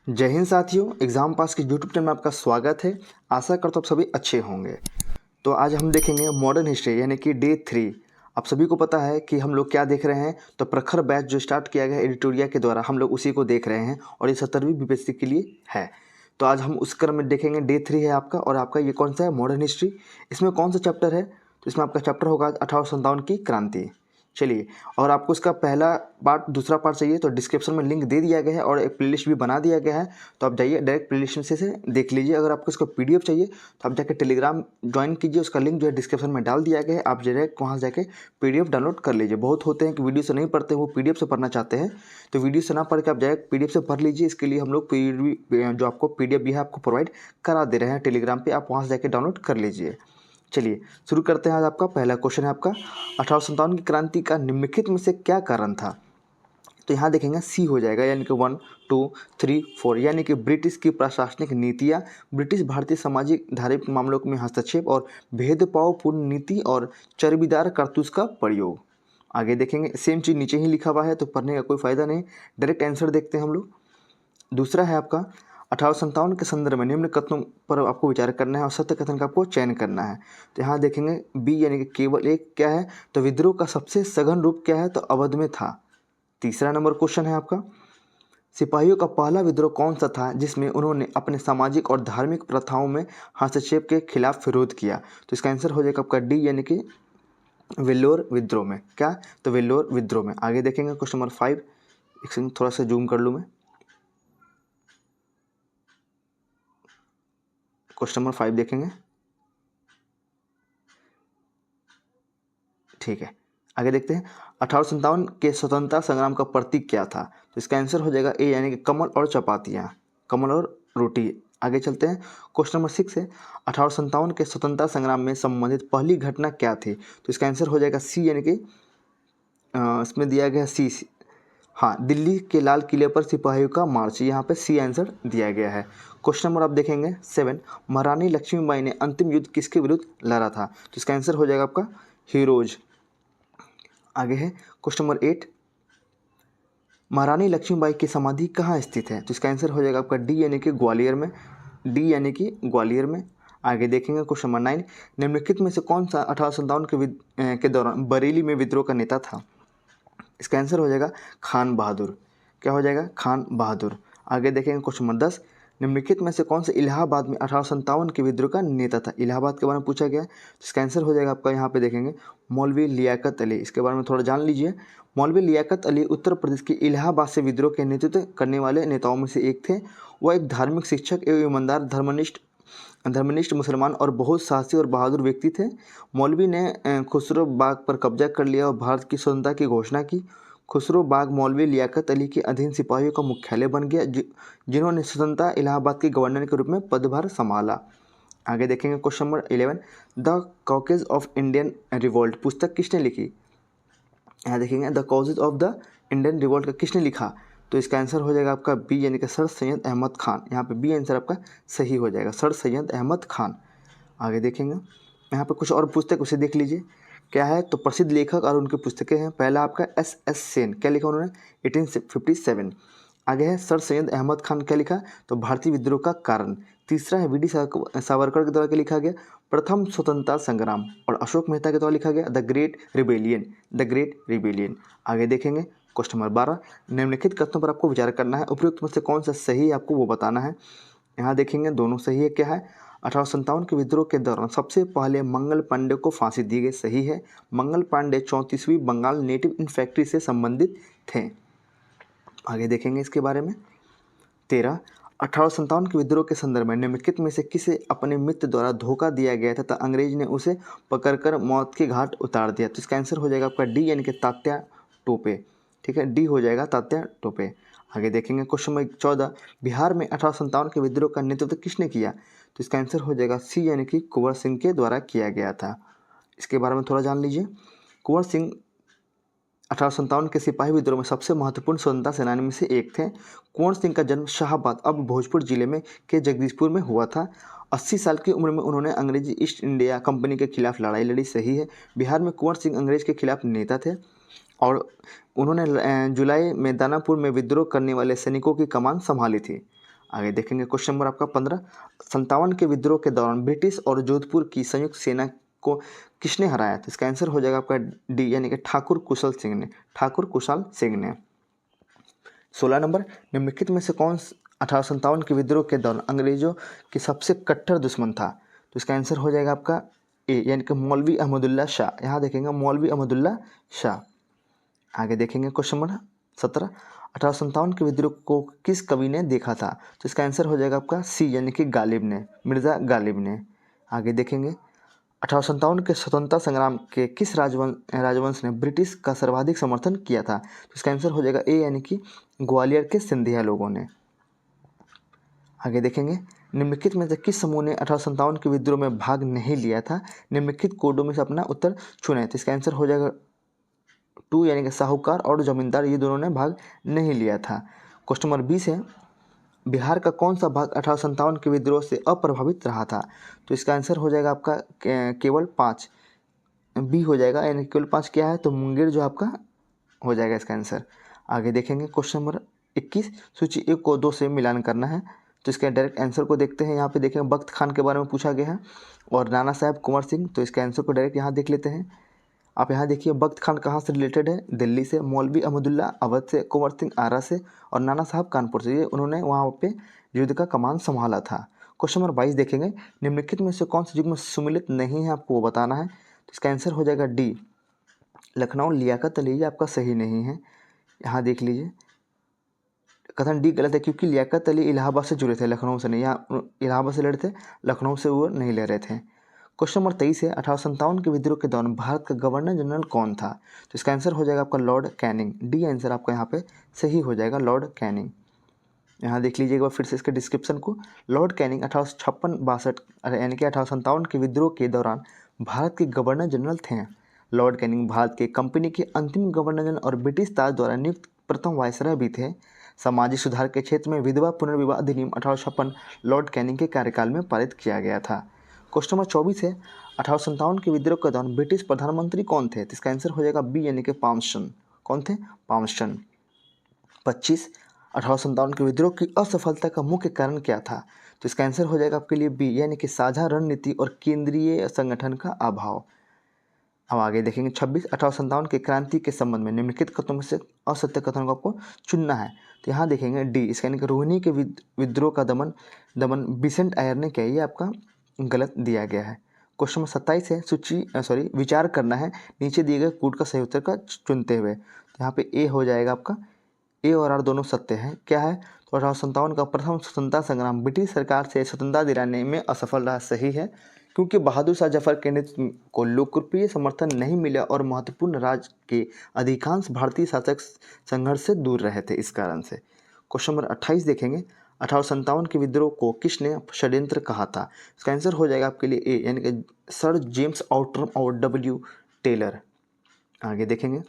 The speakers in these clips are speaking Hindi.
जय हिंद साथियों, एग्ज़ाम पास के यूट्यूब चैनल में आपका स्वागत है। आशा करता हूँ आप सभी अच्छे होंगे। तो आज हम देखेंगे मॉडर्न हिस्ट्री यानी कि डे 3। आप सभी को पता है कि हम लोग क्या देख रहे हैं, तो प्रखर बैच जो स्टार्ट किया गया एडिटोरिया के द्वारा हम लोग उसी को देख रहे हैं और ये 17वीं बीपीएससी के लिए है। तो आज हम उस क्रम में देखेंगे डे 3 है आपका, और आपका ये कौन सा है, मॉडर्न हिस्ट्री। इसमें कौन सा चैप्टर है, तो इसमें आपका चैप्टर होगा 1857 की क्रांति। चलिए, और आपको इसका पहला पार्ट दूसरा पार्ट चाहिए तो डिस्क्रिप्शन में लिंक दे दिया गया है और एक प्लेलिस्ट भी बना दिया गया है, तो आप जाइए डायरेक्ट प्लेलिस्ट से देख लीजिए। अगर आपको इसका पीडीएफ चाहिए तो आप जाकर टेलीग्राम ज्वाइन कीजिए, उसका लिंक जो है डिस्क्रिप्शन में डाल दिया गया है, आप डायरेक्ट वहाँ जाके पीडीएफ डाउनलोड कर लीजिए। बहुत होते हैं कि वीडियो से नहीं पढ़ते, वो पीडीएफ से पढ़ना चाहते हैं, तो वीडियो से ना पढ़ के आप डायरेक्ट पीडीएफ से पढ़ लीजिए। इसके लिए हम लोग जो आपको पीडीएफ भी है आपको प्रोवाइड करा दे रहे हैं टेलीग्राम पर, आप वहाँ से जाकर डाउनलोड कर लीजिए। चलिए शुरू करते हैं। आज आपका पहला क्वेश्चन है आपका 1857 की क्रांति का निम्नलिखित में से क्या कारण था। तो यहाँ देखेंगे सी हो जाएगा, यानी कि 1 2 3 4, यानी कि ब्रिटिश की प्रशासनिक नीतियाँ, ब्रिटिश भारतीय सामाजिक धार्मिक मामलों में हस्तक्षेप और भेदभावपूर्ण नीति और चर्बीदार कारतूस का प्रयोग। आगे देखेंगे, सेम चीज़ नीचे ही लिखा हुआ है तो पढ़ने का कोई फ़ायदा नहीं, डायरेक्ट आंसर देखते हैं हम लोग। दूसरा है आपका 1857 के संदर्भ में निम्न कथनों पर आपको विचार करना है और सत्य कथन का आपको चयन करना है। तो यहाँ देखेंगे बी यानी कि केवल एक क्या है, तो विद्रोह का सबसे सघन रूप क्या है, तो अवध में था। तीसरा नंबर क्वेश्चन है आपका, सिपाहियों का पहला विद्रोह कौन सा था जिसमें उन्होंने अपने सामाजिक और धार्मिक प्रथाओं में हस्तक्षेप के खिलाफ विरोध किया। तो इसका आंसर हो जाएगा आपका डी यानी कि वेल्लोर विद्रोह में। क्या, तो वेल्लोर विद्रोह में। आगे देखेंगे क्वेश्चन नंबर 5, एक थोड़ा सा जूम कर लूँ मैं। क्वेश्चन नंबर 5 देखेंगे, ठीक है। आगे देखते हैं, 1857 के स्वतंत्रता संग्राम का प्रतीक क्या था। तो इसका आंसर हो जाएगा ए यानी कि कमल और चपातियाँ, कमल और रोटी। आगे चलते हैं, क्वेश्चन नंबर 6 है, 1857 के स्वतंत्रता संग्राम में संबंधित पहली घटना क्या थी। तो इसका आंसर हो जाएगा सी यानी कि इसमें दिया गया सी, हाँ, दिल्ली के लाल किले पर सिपाहियों का मार्च, यहाँ पे सी आंसर दिया गया है। क्वेश्चन नंबर आप देखेंगे 7, महारानी लक्ष्मीबाई ने अंतिम युद्ध किसके विरुद्ध लड़ा था। तो इसका आंसर हो जाएगा आपका हीरोज। आगे है क्वेश्चन नंबर 8, महारानी लक्ष्मीबाई की समाधि कहाँ स्थित है। तो इसका आंसर हो जाएगा आपका डी यानी कि ग्वालियर में, डी यानी कि ग्वालियर में। आगे देखेंगे क्वेश्चन नंबर 9, निम्नलिखित में से कौन सा 1857 के दौरान बरेली में विद्रोह का नेता था। इसका आंसर हो जाएगा खान बहादुर। क्या हो जाएगा, खान बहादुर। आगे देखेंगे क्वेश्चन नंबर 10, निम्नलिखित में से कौन से इलाहाबाद में 1857 के विद्रोह का नेता था। इलाहाबाद के बारे में पूछा गया, तो इसका आंसर हो जाएगा आपका, यहाँ पे देखेंगे मौलवी लियाकत अली। इसके बारे में थोड़ा जान लीजिए। मौलवी लियाकत अली उत्तर प्रदेश के इलाहाबाद से विद्रोह के नेतृत्व करने वाले नेताओं में से एक थे। वह एक धार्मिक शिक्षक एवं ईमानदार धर्मनिष्ठ मुसलमान और बहुत साहसी और बहादुर व्यक्ति थे। मौलवी ने खुसरो बाग पर कब्जा कर लिया और भारत की स्वतंत्रता की घोषणा की। खुसरो बाग मौलवी लियाकत अली के अधीन सिपाहियों का मुख्यालय बन गया, जिन्होंने स्वतंत्रता इलाहाबाद के गवर्नर के रूप में पदभार संभाला। आगे देखेंगे question number 11, the causes of Indian revolt पुस्तक किसने लिखी। यहाँ देखेंगे the causes of the Indian revolt का किसने लिखा। तो इसका आंसर हो जाएगा आपका बी यानी कि सर सैयद अहमद खान। यहाँ पे बी आंसर आपका सही हो जाएगा, सर सैयद अहमद खान। आगे देखेंगे, यहाँ पे कुछ और पुस्तक उसे देख लीजिए क्या है, तो प्रसिद्ध लेखक और उनकी पुस्तकें हैं। पहला आपका एस सेन, क्या लिखा उन्होंने, 1857। आगे है सर सैयद अहमद खान, क्या लिखा, तो भारतीय विद्रोह का कारण। तीसरा है वी.डी. सावरकर के द्वारा क्या लिखा गया, प्रथम स्वतंत्रता संग्राम। और अशोक मेहता के द्वारा लिखा गया the great rebellion, the great rebellion. आगे देखेंगे क्वेश्चन नंबर 12, निम्नलिखित कथनों पर आपको विचार करना है, उपयुक्त में से कौन सा सही है आपको वो बताना है। यहाँ देखेंगे दोनों सही है। क्या है, 1857 के विद्रोह के दौरान सबसे पहले मंगल पांडे को फांसी दी गई, सही है। मंगल पांडे 34वीं बंगाल नेटिव इन्फैक्ट्री से संबंधित थे। आगे देखेंगे इसके बारे में। 13, 1857 के विद्रोह के संदर्भ में निम्नलिखित में से किसे अपने मित्र द्वारा धोखा दिया गया था तथा अंग्रेज ने उसे पकड़कर मौत के घाट उतार दिया। तो इसका आंसर हो जाएगा आपका डी यानी कि तात्या टोपे। ठीक है, डी हो जाएगा तात्या टोपे। आगे देखेंगे क्वेश्चन नंबर 14, बिहार में 1857 के विद्रोह का नेतृत्व किसने किया। तो इसका आंसर हो जाएगा सी यानी कि कुंवर सिंह के द्वारा किया गया था। इसके बारे में थोड़ा जान लीजिए। कुंवर सिंह 1857 के सिपाही विद्रोह में सबसे महत्वपूर्ण स्वतंत्रता सेनानी में से एक थे। कुंवर सिंह का जन्म शाहाबाद अब भोजपुर जिले में के जगदीशपुर में हुआ था। 80 साल की उम्र में उन्होंने अंग्रेजी ईस्ट इंडिया कंपनी के खिलाफ लड़ाई लड़ी, सही है। बिहार में कुंवर सिंह अंग्रेज के खिलाफ नेता थे और उन्होंने जुलाई में दानापुर में विद्रोह करने वाले सैनिकों की कमान संभाली थी। आगे देखेंगे क्वेश्चन नंबर आपका 15, 57 के विद्रोह के दौरान ब्रिटिश और जोधपुर की संयुक्त सेना को किसने हराया? तो इसका आंसर हो जाएगा आपका डी, यानी कि ठाकुर कुशल सिंह ने। ठाकुर कुशल सिंह ने। 16 नंबर, निम्नलिखित में से कौन 1857 के विद्रोह के दौरान अंग्रेजों के सबसे कट्टर दुश्मन था? तो इसका आंसर हो जाएगा आपका ए, यानी कि मौलवी अहमदुल्ला शाह। यहाँ देखेंगे मौलवी अहमदुल्ला शाह। आगे देखेंगे क्वेश्चन नंबर 17, 1857 के विद्रोह को किस कवि ने देखा था? तो इसका आंसर हो जाएगा आपका सी, यानी कि गालिब ने, मिर्ज़ा गालिब ने। आगे देखेंगे 1857 के स्वतंत्रता संग्राम के किस राजवंश ने ब्रिटिश का सर्वाधिक समर्थन किया था? तो इसका आंसर हो जाएगा ए, यानी कि ग्वालियर के सिंधिया लोगों ने। आगे देखेंगे निम्नलिखित में से किस समूह ने 1857 के विद्रोह में भाग नहीं लिया था? निम्नलिखित कोडों में से अपना उत्तर चुनें। तो इसका आंसर हो जाएगा 2, यानी कि साहूकार और जमींदार, ये दोनों ने भाग नहीं लिया था। क्वेश्चन नंबर 20 है, बिहार का कौन सा भाग 1857 के विद्रोह से अप्रभावित रहा था? तो इसका आंसर हो जाएगा आपका केवल 5, बी हो जाएगा, यानी केवल 5 क्या है? तो मुंगेर जो आपका हो जाएगा इसका आंसर। आगे देखेंगे क्वेश्चन नंबर 21, सूची 1 को 2 से मिलान करना है। तो इसके डायरेक्ट आंसर को देखते हैं। यहाँ पे देखेंगे बख्त खान के बारे में पूछा गया है और नाना साहब कुंवर सिंह। तो इसके आंसर को डायरेक्ट यहाँ देख लेते हैं। आप यहाँ देखिए बख्त खान कहाँ से रिलेटेड है? दिल्ली से, मौलवी अहमदुल्ला अवध से, कुंवर सिंह आरा से और नाना साहब कानपुर से। ये उन्होंने वहाँ पे युद्ध का कमान संभाला था। क्वेश्चन नंबर 22 देखेंगे, निम्नलिखित में से कौन सा युग में सुमिलित नहीं है, आपको वो बताना है। तो इसका आंसर हो जाएगा डी, लखनऊ लियाकत अली। ये आपका सही नहीं है। यहाँ देख लीजिए कथन डी गलत है, क्योंकि लियाकत अली इलाहाबाद से जुड़े थे, लखनऊ से नहीं। यहाँ इलाहाबाद से लड़े थे, लखनऊ से वो नहीं लड़ रहे थे। क्वेश्चन नंबर 23 है, 1857 के विद्रोह के दौरान भारत का गवर्नर जनरल कौन था? तो इसका आंसर हो जाएगा आपका लॉर्ड कैनिंग। डी आंसर आपका यहाँ पे सही हो जाएगा, लॉर्ड कैनिंग। यहाँ देख लीजिए एक बार फिर से इसके डिस्क्रिप्शन को। लॉर्ड कैनिंग 1856-62 यानी कि 1857 के विद्रोह के दौरान भारत के गवर्नर जनरल थे। लॉर्ड कैनिंग भारत के कंपनी के अंतिम गवर्नर जनरल और ब्रिटिश ताज द्वारा नियुक्त प्रथम वायसराय भी थे। सामाजिक सुधार के क्षेत्र में विधवा पुनर्विवाह अधिनियम 1856 लॉर्ड कैनिंग के कार्यकाल में पारित किया गया था। क्वेश्चन नंबर 24 है, 1857 के विद्रोह के दौरान ब्रिटिश प्रधानमंत्री कौन थे? तो इसका आंसर हो जाएगा बी, यानी कि पामस्टन। कौन थे? पामस्टन। 25, 1857 के विद्रोह की असफलता का मुख्य कारण क्या था? तो इसका आंसर हो जाएगा आपके लिए बी, यानी कि साझा रणनीति और केंद्रीय संगठन का अभाव। अब आगे देखेंगे 26, 1857 की क्रांति के संबंध में निम्नलिखित कथनों में से असत्य कथनों को आपको चुनना है। तो यहाँ देखेंगे डी, इसका यानी कि रोहिणी के विद्रोह का दमन बिसेंट आयर ने किया। ये आपका गलत दिया गया है। क्वेश्चन नंबर 27 है, विचार करना है नीचे दिए गए कूट का सही उत्तर का चुनते हुए। तो यहाँ पे ए हो जाएगा आपका, ए और आर दोनों सत्य है। क्या है? तो 1857 का प्रथम स्वतंत्रता संग्राम ब्रिटिश सरकार से स्वतंत्रता दिलाने में असफल रहा। सही है, क्योंकि बहादुर शाह जफर के नेतृत्व को लोकप्रिय समर्थन नहीं मिला और महत्वपूर्ण राज्य के अधिकांश भारतीय शासक संघर्ष से दूर रहे थे इस कारण से। क्वेश्चन नंबर 28 देखेंगे, 1857 के विद्रोह को किसने षड्यंत्र कहा था? इसका आंसर हो जाएगा आपके लिए ए, यानी कि सर जेम्स आउटरम और डब्ल्यू टेलर। आगे देखेंगे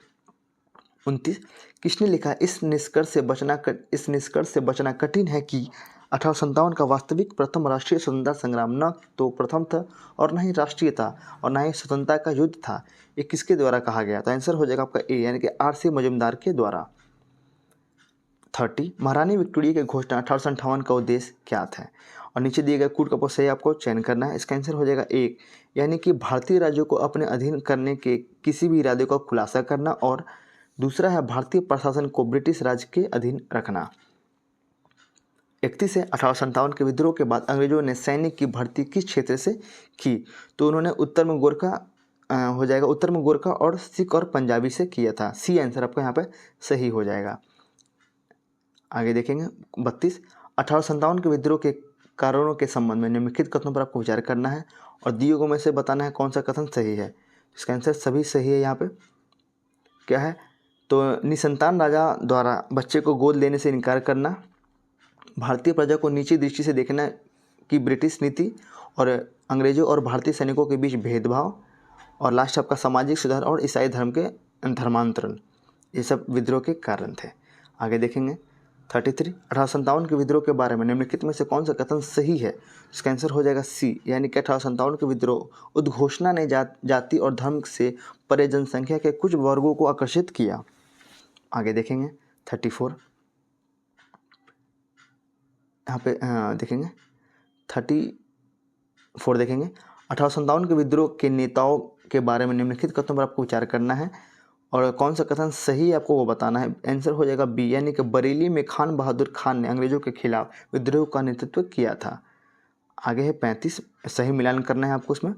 29, किसने लिखा इस निष्कर्ष से बचना कठिन है कि 1857 का वास्तविक प्रथम राष्ट्रीय स्वतंत्रता संग्राम न तो प्रथम था और न ही राष्ट्रीय था और न ही स्वतंत्रता का युद्ध था। ये किसके द्वारा कहा गया? तो आंसर हो जाएगा आपका ए, यानी कि आर.सी. मजुमदार के द्वारा। 30, महारानी विक्टोरिया की घोषणा 1858 का उद्देश्य क्या था? और नीचे दिए गए कूट का सही आपको चयन करना है। इसका आंसर हो जाएगा एक, यानी कि भारतीय राज्यों को अपने अधीन करने के किसी भी इरादे का खुलासा करना, और दूसरा है भारतीय प्रशासन को ब्रिटिश राज के अधीन रखना। 31 है, 1857 के विद्रोह के बाद अंग्रेजों ने सैनिक की भर्ती किस क्षेत्र से की? तो उन्होंने उत्तर में गोरखा और सिख और पंजाबी से किया था। सी आंसर आपका यहाँ पे सही हो जाएगा। आगे देखेंगे 32, 1857 के विद्रोह के कारणों के संबंध में निम्नलिखित कथनों पर आपको विचार करना है और दिए गए में से बताना है कौन सा कथन सही है। इसका आंसर सभी सही है। यहाँ पे क्या है? तो निसंतान राजा द्वारा बच्चे को गोद लेने से इनकार करना, भारतीय प्रजा को नीची दृष्टि से देखना की ब्रिटिश नीति, और अंग्रेजों और भारतीय सैनिकों के बीच भेदभाव, और लास्ट आपका सामाजिक सुधार और ईसाई धर्म के धर्मांतरण, ये सब विद्रोह के कारण थे। आगे देखेंगे 33, 1857 के विद्रोह के बारे में निम्नलिखित में से कौन सा कथन सही है? इसका आंसर हो जाएगा सी, यानी कि 1857 के विद्रोह उद्घोषणा ने जाति और धर्म से परे जनसंख्या के कुछ वर्गों को आकर्षित किया। आगे देखेंगे 34, यहाँ पे देखेंगे 34 देखेंगे। 1857 के विद्रोह के नेताओं के बारे में निम्नलिखित कथनों पर आपको विचार करना है और कौन सा कथन सही है आपको वो बताना है। आंसर हो जाएगा बी, यानी कि बरेली में खान बहादुर खान ने अंग्रेजों के खिलाफ विद्रोह का नेतृत्व किया था। आगे है 35, सही मिलान करना है आपको उसमें।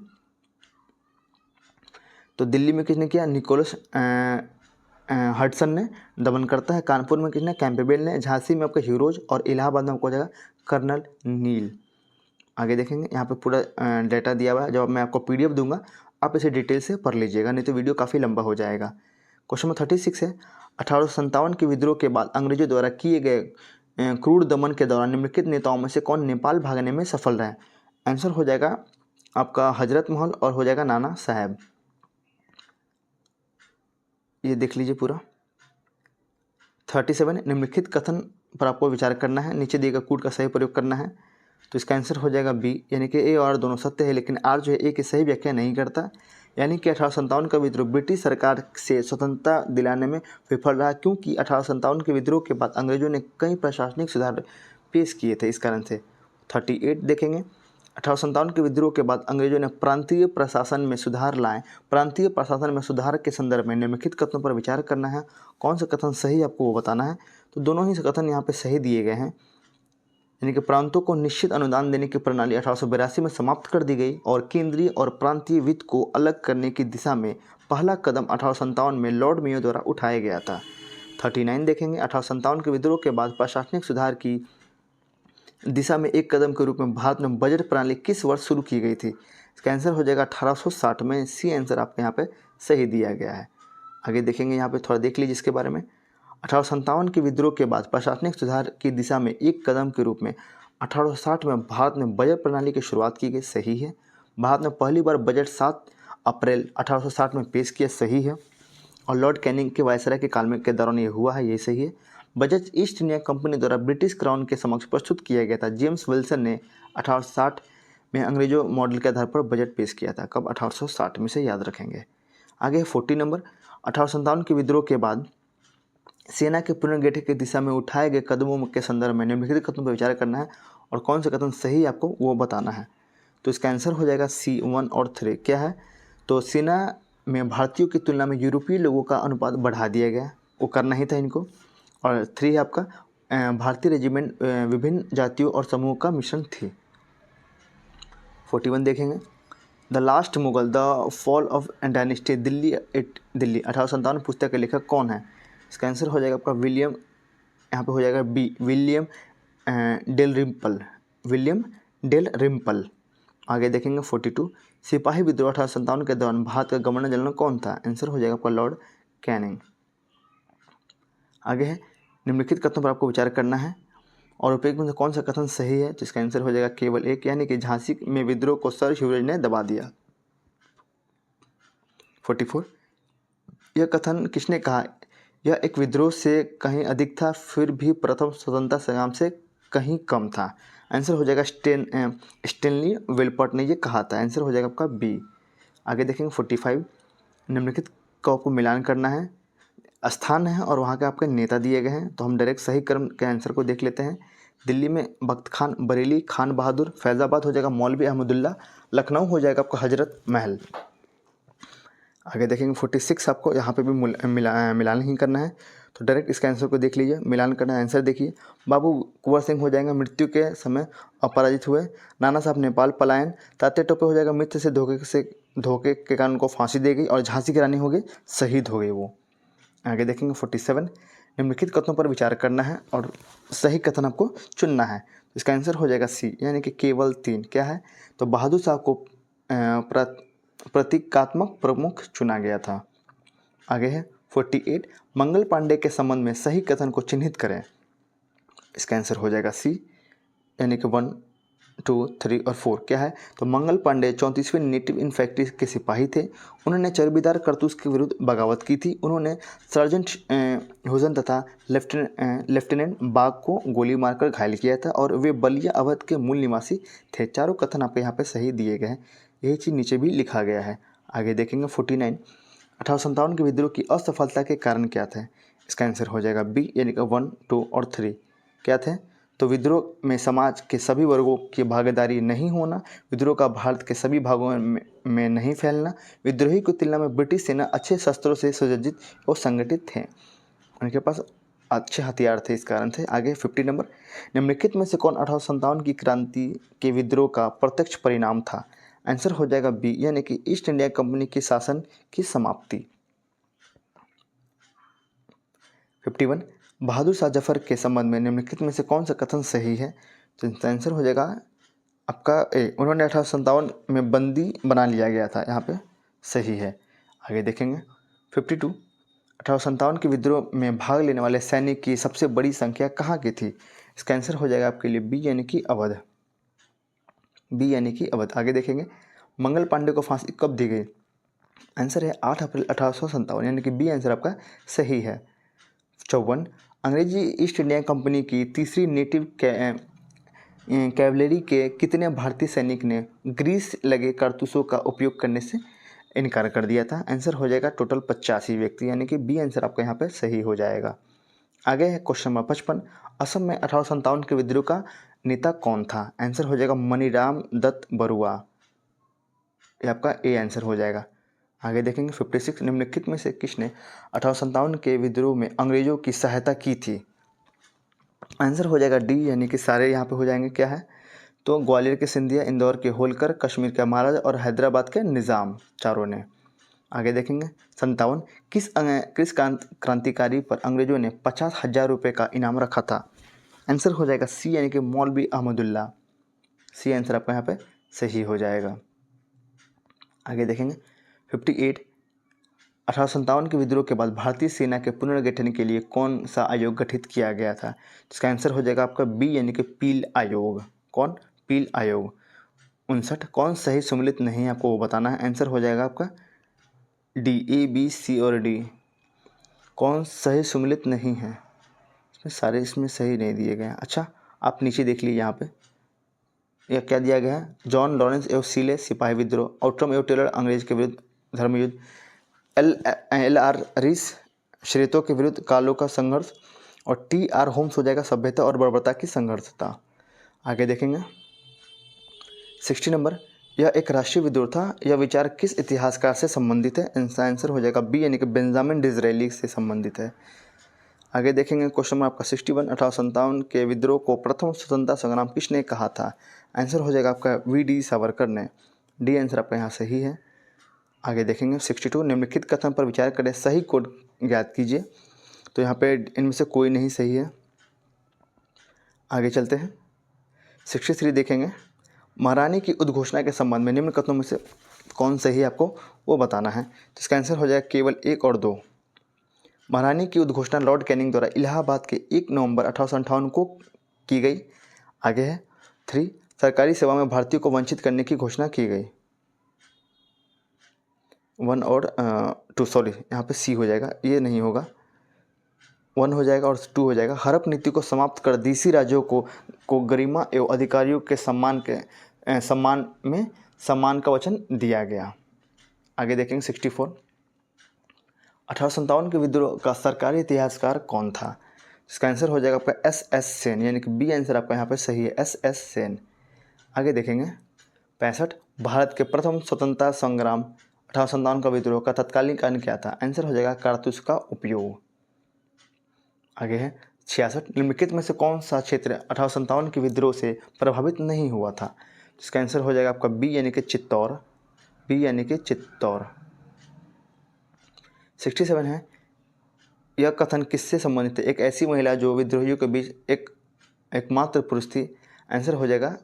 तो दिल्ली में किसने किया? निकोलस हडसन ने दमन करता है। कानपुर में किसने? कैंपबेल ने। झांसी में आपका ह्यूरोज और इलाहाबाद में आपको हो जाएगा कर्नल नील। आगे देखेंगे यहाँ पे पूरा डाटा दिया हुआ है। जब मैं आपको पीडीएफ दूंगा आप इसे डिटेल से पढ़ लीजिएगा, नहीं तो वीडियो काफ़ी लंबा हो जाएगा। क्वेश्चन नंबर 36 है 1857 के विद्रोह के बाद अंग्रेजों द्वारा किए गए क्रूर दमन के दौरान निम्नलिखित नेताओं में से कौन नेपाल भागने में सफल रहे? आंसर हो जाएगा आपका हजरत महल और हो जाएगा नाना साहब। ये देख लीजिए पूरा। 37 निम्नलिखित कथन पर आपको विचार करना है, नीचे दिए गए कूट का सही प्रयोग करना है। तो इसका आंसर हो जाएगा बी, यानी कि ए और आर दोनों सत्य है, लेकिन आर जो है ए की सही व्याख्या नहीं करता। यानी कि 1857 का विद्रोह ब्रिटिश सरकार से स्वतंत्रता दिलाने में विफल रहा, क्योंकि 1857 के विद्रोह के बाद अंग्रेजों ने कई प्रशासनिक सुधार पेश किए थे। इस कारण से 38 देखेंगे 1857 के विद्रोह के बाद अंग्रेजों ने प्रांतीय प्रशासन में सुधार लाए। प्रांतीय प्रशासन में सुधार के संदर्भ में निम्नलिखित कथनों पर विचार करना है, कौन सा कथन सही आपको वो बताना है। तो दोनों ही कथन यहाँ पे सही दिए गए हैं, यानी कि प्रांतों को निश्चित अनुदान देने की प्रणाली 1882 में समाप्त कर दी गई और केंद्रीय और प्रांतीय वित्त को अलग करने की दिशा में पहला कदम 1857 में लॉर्ड मेयो द्वारा उठाया गया था। 39 देखेंगे 1857 के विद्रोह के बाद प्रशासनिक सुधार की दिशा में एक कदम के रूप में भारत में बजट प्रणाली किस वर्ष शुरू की गई थी? इसका आंसर हो जाएगा 1860 में। सी आंसर आपके यहाँ पे सही दिया गया है। आगे देखेंगे यहाँ पे थोड़ा देख लीजिए इसके बारे में। 1857 के विद्रोह के बाद प्रशासनिक सुधार की दिशा में एक कदम के रूप में 1860 में भारत में बजट प्रणाली की शुरुआत की गई। सही है। भारत ने पहली बार बजट 7 अप्रैल 1860 में पेश किया। सही है। और लॉर्ड कैनिंग के वायसराय के काल में के दौरान ये हुआ है, ये सही है। बजट ईस्ट इंडिया कंपनी द्वारा ब्रिटिश क्राउन के समक्ष प्रस्तुत किया गया था। जेम्स विल्सन ने 1860 में अंग्रेजों मॉडल के आधार पर बजट पेश किया था। कब? 1860 में, से याद रखेंगे। आगे 40 नंबर 1857 के विद्रोह के बाद सेना के पुनर्गठन की दिशा में उठाए गए कदमों के संदर्भ में निम्नलिखित कथनों पर विचार करना है और कौन सा कथन सही आपको वो बताना है। तो इसका आंसर हो जाएगा सी 1 और 3। क्या है? तो सेना में भारतीयों की तुलना में यूरोपीय लोगों का अनुपात बढ़ा दिया गया, वो करना ही था इनको। और 3 है आपका भारतीय रेजिमेंट विभिन्न जातियों और समूहों का मिश्रण थी। 41 देखेंगे the last Mughal the fall of dynasty Delhi 1857 पुस्तक के लेखक कौन है? इसका आंसर हो जाएगा आपका विलियम, यहाँ पे हो जाएगा बी, विलियम डेल रिम्पल। आगे देखेंगे 42 सिपाही विद्रोह 1857 के दौरान भारत का गवर्नर जनरल कौन था? आंसर हो जाएगा आपका लॉर्ड कैनिंग। आगे है निम्नलिखित कथनों पर आपको विचार करना है और उपयुक्त में से कौन सा कथन सही है? जिसका आंसर हो जाएगा केवल एक, यानी कि झांसी में विद्रोह को सर ह्यूरेज ने दबा दिया। 44 यह कथन किसने कहा? यह एक विद्रोह से कहीं अधिक था, फिर भी प्रथम स्वतंत्रता संग्राम से कहीं कम था। आंसर हो जाएगा स्टेनली विलपर्ट ने ये कहा था। आंसर हो जाएगा आपका बी। आगे देखेंगे 45 निम्नलिखित का आपको मिलान करना है, स्थान है और वहाँ के आपके नेता दिए गए हैं। तो हम डायरेक्ट सही क्रम के आंसर को देख लेते हैं। दिल्ली में बख्त खान, बरेली खान बहादुर, फैज़ाबाद हो जाएगा मौलवी अहमदुल्ला, लखनऊ हो जाएगा आपका हजरत महल। आगे देखेंगे 46 आपको यहाँ पे भी मिलान ही करना है। तो डायरेक्ट इसके आंसर को देख लीजिए, मिलान करना है। आंसर देखिए बाबू कुंवर सिंह हो जाएंगे मृत्यु के समय अपराजित हुए। नाना साहब नेपाल पलायन। तात्या टोपे हो जाएगा मित्र से धोखे के कारण उनको फांसी दी गई और झांसी की रानी हो गई शहीद हो गई वो। आगे देखेंगे 47 निम्नलिखित कथनों पर विचार करना है और सही कथन आपको चुनना है। इसका आंसर हो जाएगा सी, यानी कि केवल 3। क्या है? तो बहादुर साहब को प्रतीकात्मक प्रमुख चुना गया था। आगे है 48 मंगल पांडे के संबंध में सही कथन को चिन्हित करें। इसका आंसर हो जाएगा सी, यानी कि 1, 2, 3 और 4। क्या है? तो मंगल पांडे 34वें नेटिव इन्फैंट्री के सिपाही थे। उन्होंने चर्बीदार कारतूस के विरुद्ध बगावत की थी। उन्होंने सर्जेंट हुसैन तथा लेफ्टिनेंट बाग को गोली मारकर घायल किया था और वे बलिया अवध के मूल निवासी थे। चारों कथन आपके यहाँ पे सही दिए गए हैं, यही चीज़ नीचे भी लिखा गया है। आगे देखेंगे 49 1857 के विद्रोह की असफलता के कारण क्या थे? इसका आंसर हो जाएगा बी, यानी कि 1, 2 और 3। क्या थे? तो विद्रोह में समाज के सभी वर्गों की भागीदारी नहीं होना, विद्रोह का भारत के सभी भागों में नहीं फैलना, विद्रोही की तुलना में ब्रिटिश सेना अच्छे शस्त्रों से सुसज्जित और संगठित थे, उनके पास अच्छे हथियार थे, इस कारण से। आगे 50 नंबर, निम्नलिखित में से कौन 1857 की क्रांति के विद्रोह का प्रत्यक्ष परिणाम था? आंसर हो जाएगा बी, यानी कि ईस्ट इंडिया कंपनी के शासन की समाप्ति। 51, बहादुर शाह जफर के संबंध में निम्नलिखित में से कौन सा कथन सही है? तो इसका आंसर हो जाएगा आपका ए, उन्होंने 1857 में बंदी बना लिया गया था, यहाँ पे सही है। आगे देखेंगे 52, 1857 के विद्रोह में भाग लेने वाले सैनिक की सबसे बड़ी संख्या कहाँ की थी? इसका आंसर हो जाएगा आपके लिए बी, यानी कि अवध, बी यानी कि अवध। आगे देखेंगे मंगल पांडे को फांसी कब दी गई? आंसर है 8 अप्रैल 1857, यानी कि बी आंसर आपका सही है। 54, अंग्रेजी ईस्ट इंडिया कंपनी की तीसरी नेटिव कैवलरी के कितने भारतीय सैनिक ने ग्रीस लगे कारतूसों का उपयोग करने से इनकार कर दिया था? आंसर हो जाएगा टोटल 85 व्यक्ति, यानी कि बी आंसर आपका यहाँ पे सही हो जाएगा। आगे है क्वेश्चन नंबर 55, असम में 1857 के विद्रोह का नेता कौन था? आंसर हो जाएगा मनीराम दत्त बरुआ, ये आपका ए आंसर हो जाएगा। आगे देखेंगे 56, निम्नलिखित में से किसने 1857 के विद्रोह में अंग्रेजों की सहायता की थी? आंसर हो जाएगा डी, यानी कि सारे यहाँ पे हो जाएंगे। क्या है? तो ग्वालियर के सिंधिया, इंदौर के होलकर, कश्मीर के महाराज और हैदराबाद के निज़ाम, चारों ने। आगे देखेंगे 57, किस क्रांतिकारी पर अंग्रेजों ने 50,000 रुपये का इनाम रखा था? आंसर हो जाएगा सी, यानी कि मौलवी अहमदुल्ला, सी आंसर आपका यहाँ पे सही हो जाएगा। आगे देखेंगे 58, 1857 के विद्रोह के बाद भारतीय सेना के पुनर्गठन के लिए कौन सा आयोग गठित किया गया था? इसका आंसर हो जाएगा आपका बी, यानी कि पील आयोग। कौन? पील आयोग। 59, कौन सही सम्मिलित नहीं है आपको वो बताना है। आंसर हो जाएगा आपका डी, ए बी सी और डी। कौन सही सम्मिलित नहीं है? इसमें सारे इसमें सही नहीं दिए गए हैं। अच्छा, आप नीचे देख लीजिए, यहाँ पे यह क्या दिया गया है? जॉन लॉरेंस एवं सीले सिपाही विद्रोह, आउटरम एवं टेलर अंग्रेज के विरुद्ध धर्मयुद्ध, एल आर रीस श्वेतों के विरुद्ध कालों का संघर्ष, और टी आर होम्स हो जाएगा सभ्यता और बर्बरता की संघर्षता। आगे देखेंगे 60 नंबर, यह एक राष्ट्रीय विद्रोह था, यह विचार किस इतिहासकार से संबंधित है? इसका आंसर हो जाएगा बी, यानी कि बेंजामिन डिज़रायली से संबंधित है। आगे देखेंगे क्वेश्चन नंबर आपका 61, 1857 के विद्रोह को प्रथम स्वतंत्रता संग्राम किसने कहा था? आंसर हो जाएगा आपका वी डी सावरकर ने, डी आंसर आपका यहाँ सही है। आगे देखेंगे 62, निम्नलिखित कथन पर विचार करें, सही कोड ज्ञात कीजिए। तो यहाँ पे इनमें से कोई नहीं सही है। आगे चलते हैं 63 देखेंगे, महारानी की उद्घोषणा के संबंध में निम्न कथनों में से कौन सही है आपको वो बताना है। तो इसका आंसर हो जाएगा केवल 1 और 2। महारानी की उद्घोषणा लॉर्ड कैनिंग द्वारा इलाहाबाद के 1 नवंबर 1858 को की गई। आगे है 3, सरकारी सेवा में भारतीयों को वंचित करने की घोषणा की गई। 1 और 2, सॉरी यहाँ पे सी हो जाएगा, ये नहीं होगा, 1 हो जाएगा और 2 हो जाएगा। हड़प नीति को समाप्त कर देसी राज्यों को गरिमा एवं अधिकारियों के सम्मान में सम्मान का वचन दिया गया। आगे देखेंगे 64, 1857 के विद्रोह का सरकारी इतिहासकार कौन था? इसका आंसर हो जाएगा आपका एस सेन, यानी कि बी आंसर आपका यहाँ पे सही है, एस सेन। आगे देखेंगे 65, भारत के प्रथम स्वतंत्रता संग्राम 1857 का विद्रोह का तत्कालीन कारण क्या था? आंसर हो जाएगा कारतूस का उपयोग। आगे है 66, निम्नलिखित में से कौन सा क्षेत्र 1857 के विद्रोह से प्रभावित नहीं हुआ था? इसका आंसर हो जाएगा आपका बी, यानी कि चित्तौड़, बी यानी कि चित्तौड़। 67 है, यह कथन किससे संबंधित है? एक ऐसी महिला जो विद्रोहियों के बीच एकमात्र पुरुष थी। आंसर हो जाएगा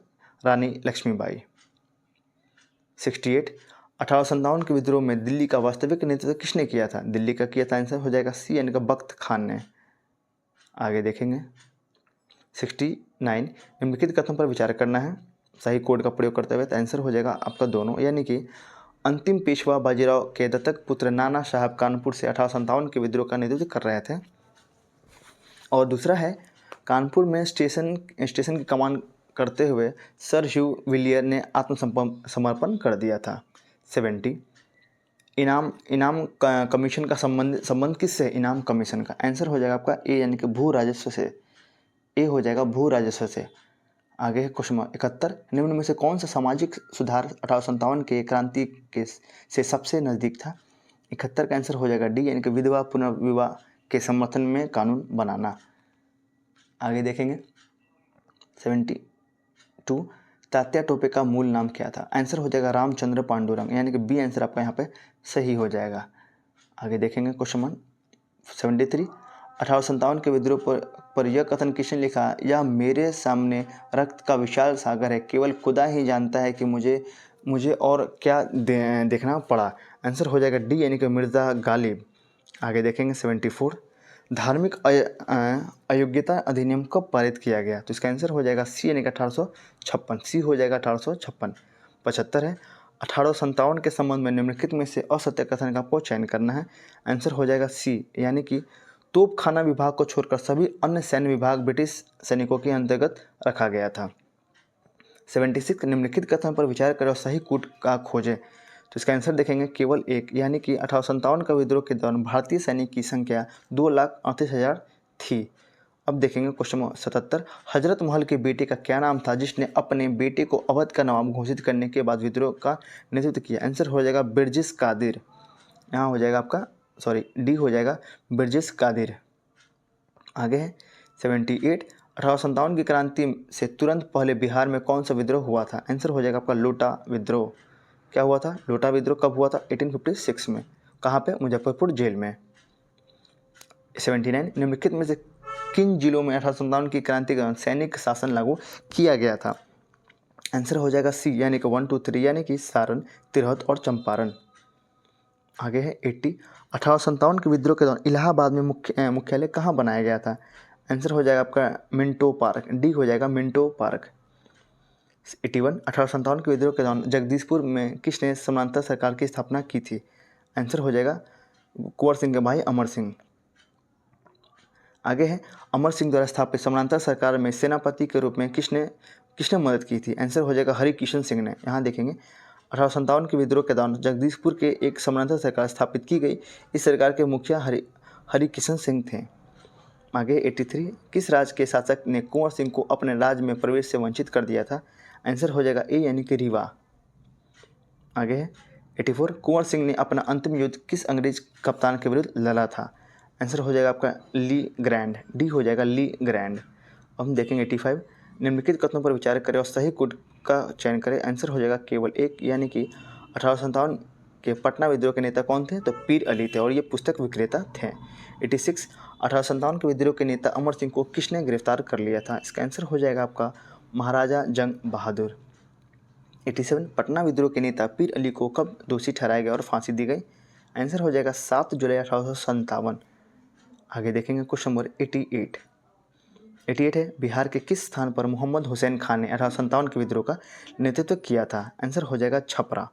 रानी लक्ष्मीबाई। 68, 1857 के विद्रोह में दिल्ली का वास्तविक नेतृत्व किसने किया था? दिल्ली का किया था, आंसर हो जाएगा सी, यानी कि बख्त खान ने। आगे देखेंगे 69, निम्नलिखित कथन पर विचार करना है सही कोड का प्रयोग करते हुए। तो आंसर हो जाएगा आपका दोनों, यानी कि अंतिम पेशवा बाजीराव के दत्तक पुत्र नाना साहब कानपुर से 1857 के विद्रोह का नेतृत्व कर रहे थे। और दूसरा है कानपुर में स्टेशन की कमान करते हुए सर ह्यू विलियर ने आत्मसमर्पण कर दिया था। 70, इनाम कमीशन का संबंध किससे? इनाम कमीशन का। आंसर हो जाएगा आपका ए, यानी कि भू राजस्व से। ए हो जाएगा भू राजस्व से। आगे है क्वेश्चन नंबर 71, निम्न में से कौन सा सामाजिक सुधार 1857 के क्रांति के से सबसे नज़दीक था? 71 का आंसर हो जाएगा डी, यानी कि विधवा पुनर्विवाह के समर्थन में कानून बनाना। आगे देखेंगे 72, तात्या टोपे का मूल नाम क्या था? आंसर हो जाएगा रामचंद्र पांडुरंग, यानी कि बी आंसर आपका यहाँ पे सही हो जाएगा। आगे देखेंगे क्वेश्चन नंबर 73, 1857 के विद्रोह पर यह कथन किसने लिखा? यह मेरे सामने रक्त का विशाल सागर है, केवल खुदा ही जानता है कि मुझे और क्या देखना पड़ा। आंसर हो जाएगा डी, यानी कि मिर्ज़ा गालिब। आगे देखेंगे 74, धार्मिक अयोग्यता अधिनियम कब पारित किया गया? तो इसका आंसर हो जाएगा सी, यानी कि 1856। सी हो जाएगा 1856। 75 है, 1857 के संबंध में निम्नलिखित में से असत्य कथन का आपको चयन करना है। आंसर हो जाएगा सी, यानी कि तोपखाना विभाग को छोड़कर सभी अन्य सैन्य विभाग ब्रिटिश सैनिकों के अंतर्गत रखा गया था। 76, निम्नलिखित कथन पर विचार करें और सही कूट का खोजें। तो इसका आंसर देखेंगे केवल एक, यानी कि 1857 का विद्रोह के दौरान भारतीय सैनिक की संख्या 2,38,000 थी। अब देखेंगे क्वेश्चन नंबर 77, हजरत महल के बेटे का क्या नाम था जिसने अपने बेटे को अवध का नवाब घोषित करने के बाद विद्रोह का नेतृत्व किया? आंसर हो जाएगा बिरजिस कादिर। यहाँ हो जाएगा आपका डी हो जाएगा बिरजिस कादिर। आगे है 78, 1857 की क्रांति से तुरंत पहले बिहार में कौन सा विद्रोह हुआ था? आंसर हो जाएगा आपका लोटा विद्रोह। क्या हुआ था? लोटा विद्रोह कब हुआ था? 1856 में। कहाँ पे? मुजफ्फरपुर जेल में। 79, निम्नलिखित में से किन जिलों में 1857 की क्रांति के दौरान सैनिक शासन लागू किया गया था? आंसर हो जाएगा सी, यानी कि 1, 2, 3, यानी कि सारण, तिरहुत और चंपारण। आगे है 80, 1857 के विद्रोह के दौरान इलाहाबाद में मुख्यालय कहाँ बनाया गया था? आंसर हो जाएगा आपका मिंटो पार्क। डी हो जाएगा मिंटो पार्क। 81, 1857 के विद्रोह के दौरान जगदीशपुर में किसने समानांतर सरकार की स्थापना की थी? आंसर हो जाएगा कुंवर सिंह के भाई अमर सिंह। आगे है अमर सिंह द्वारा स्थापित समानांतर सरकार में सेनापति के रूप में किसने मदद की थी? आंसर हो जाएगा हरिकिशन सिंह ने। यहाँ देखेंगे 1857 के विद्रोह के दौरान जगदीशपुर के एक समानांतर सरकार स्थापित की गई। इस सरकार के मुखिया हरिकिशन सिंह थे। आगे 83, किस राज्य के शासक ने कुंवर सिंह को अपने राज्य में प्रवेश से वंचित कर दिया था? आंसर हो जाएगा ए, यानी कि रीवा। आगे है 84, कुंवर सिंह ने अपना अंतिम युद्ध किस अंग्रेज कप्तान के विरुद्ध लड़ा था? आंसर हो जाएगा आपका ली ग्रैंड। डी हो जाएगा ली ग्रैंड। अब हम देखेंगे 85, निम्नलिखित कथनों पर विचार करें और सही कूट का चयन करें। आंसर हो जाएगा केवल एक, यानी कि 1857 के पटना विद्रोह के नेता कौन थे? तो पीर अली थे और ये पुस्तक विक्रेता थे। 86, 1857 के विद्रोह के नेता अमर सिंह को किसने गिरफ्तार कर लिया था? इसका आंसर हो जाएगा आपका महाराजा जंग बहादुर। 87, पटना विद्रोह के नेता पीर अली को कब दोषी ठहराया गया और फांसी दी गई? आंसर हो जाएगा 7 जुलाई 1857। आगे देखेंगे क्वेश्चन नंबर 88 है, बिहार के किस स्थान पर मोहम्मद हुसैन खान ने 1857 के विद्रोह का नेतृत्व किया था? आंसर हो जाएगा छपरा।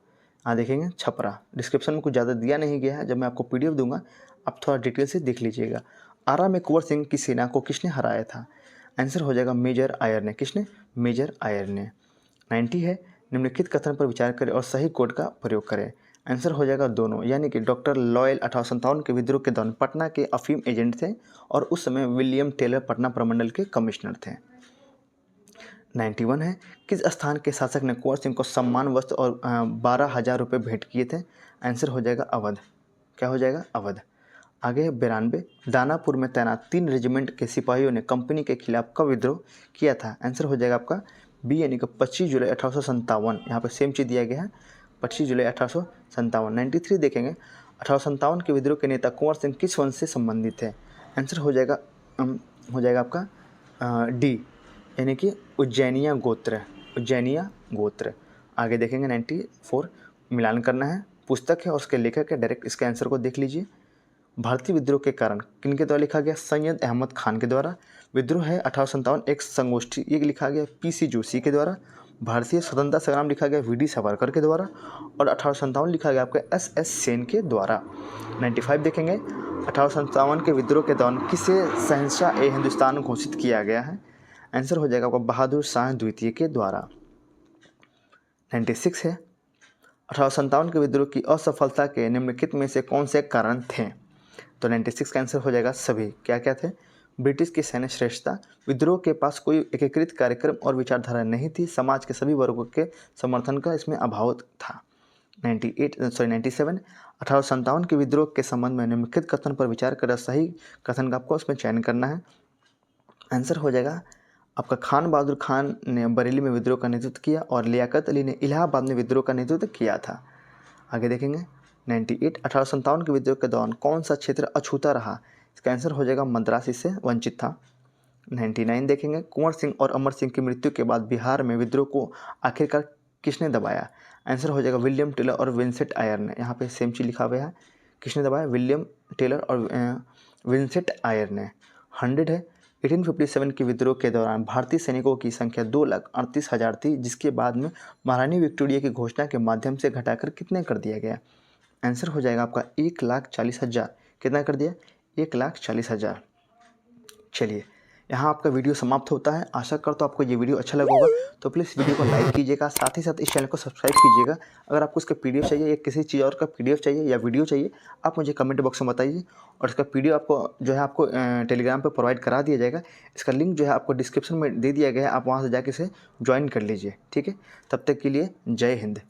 देखेंगे छपरा। डिस्क्रिप्शन में कुछ ज़्यादा दिया नहीं गया है, जब मैं आपको PDF दूंगा आप थोड़ा डिटेल से देख लीजिएगा। आरा में कुंवर सिंह की सेना को किसने हराया था? आंसर हो जाएगा मेजर आयर ने। किसने? मेजर आयर ने। 90 है, निम्नलिखित कथन पर विचार करें और सही कोड का प्रयोग करें। आंसर हो जाएगा दोनों, यानी कि डॉक्टर लॉयल 1857 के विद्रोह के दौरान पटना के अफीम एजेंट थे और उस समय विलियम टेलर पटना प्रमंडल के कमिश्नर थे। 91 है, किस स्थान के शासक ने कुंवर सिंह को सम्मान वस्त्र और 12,000 रुपये भेंट किए थे? आंसर हो जाएगा अवध। क्या हो जाएगा? अवध। आगे है 92, दानापुर में तैनात 3 रेजिमेंट के सिपाहियों ने कंपनी के खिलाफ कब विद्रोह किया था? आंसर हो जाएगा आपका बी, यानी कि 25 जुलाई 1857। यहाँ पर सेम चीज़ दिया गया है, 25 जुलाई 1857। 93 देखेंगे, 1857 के विद्रोह के नेता कुंवर सिंह किस वंश से संबंधित थे? आंसर हो जाएगा आपका डी, यानी कि उज्जैनिया गोत्र। आगे देखेंगे 94, मिलान करना है, पुस्तक है और उसके लेखक है, डायरेक्ट इसके आंसर को देख लीजिए। भारतीय विद्रोह के कारण किनके द्वारा लिखा गया? सैयद अहमद खान के द्वारा। विद्रोह है 1857 एक संगोष्ठी, ये लिखा गया PC जोशी के द्वारा। भारतीय स्वतंत्रता संग्राम लिखा गया VD सावरकर के द्वारा और 1857 लिखा गया आपका SS सेन के द्वारा। 95 देखेंगे, 1857 के विद्रोह के दौरान किसे शहंशाह हिंदुस्तान घोषित किया गया है? आंसर हो जाएगा आपका बहादुर शाह द्वितीय के द्वारा। 96 है, 1857 के विद्रोह की असफलता के निम्नलिखित में से कौन से कारण थे? तो 96 का आंसर हो जाएगा सभी। क्या क्या थे? ब्रिटिश की सैन्य श्रेष्ठता, विद्रोह के पास कोई एकीकृत कार्यक्रम और विचारधारा नहीं थी, समाज के सभी वर्गों के समर्थन का इसमें अभाव था। 97 1857 के विद्रोह के संबंध में निम्नलिखित कथन पर विचार कर सही कथन का आपको उसमें चयन करना है। आंसर हो जाएगा आपका खान बहादुर खान ने बरेली में विद्रोह का नेतृत्व किया और लियाकत अली ने इलाहाबाद में विद्रोह का नेतृत्व किया था। आगे देखेंगे 98 1857 के विद्रोह के दौरान कौन सा क्षेत्र अछूता रहा? इसका आंसर हो जाएगा मद्रास इससे वंचित था। 99 देखेंगे कुंवर सिंह और अमर सिंह की मृत्यु के बाद बिहार में विद्रोह को आखिरकार किसने दबाया? आंसर हो जाएगा विलियम टेलर और विंसेंट आयर ने। यहाँ पे सेम चीज लिखा हुआ है, किसने दबाया? विलियम टेलर और विंसेंट आयर ने। 100 है 1857 के विद्रोह के दौरान भारतीय सैनिकों की संख्या 2,38,000 थी, जिसके बाद में महारानी विक्टोरिया की घोषणा के माध्यम से घटाकर कितने कर दिया गया? आंसर हो जाएगा आपका 1,40,000। कितना कर दिया? 1,40,000। चलिए यहाँ आपका वीडियो समाप्त होता है। आशा करता हूँ आपको ये वीडियो अच्छा लगा होगा, तो प्लीज़ वीडियो को लाइक कीजिएगा, साथ ही साथ इस चैनल को सब्सक्राइब कीजिएगा। अगर आपको इसका PDF चाहिए या किसी चीज़ और का PDF चाहिए या वीडियो चाहिए, आप मुझे कमेंट बॉक्स में बताइए और इसका PDF आपको जो है आपको टेलीग्राम पर प्रोवाइड करा दिया जाएगा। इसका लिंक जो है आपको डिस्क्रिप्शन में दे दिया गया है, आप वहाँ से जाके इसे ज्वाइन कर लीजिए। ठीक है, तब तक के लिए जय हिंद।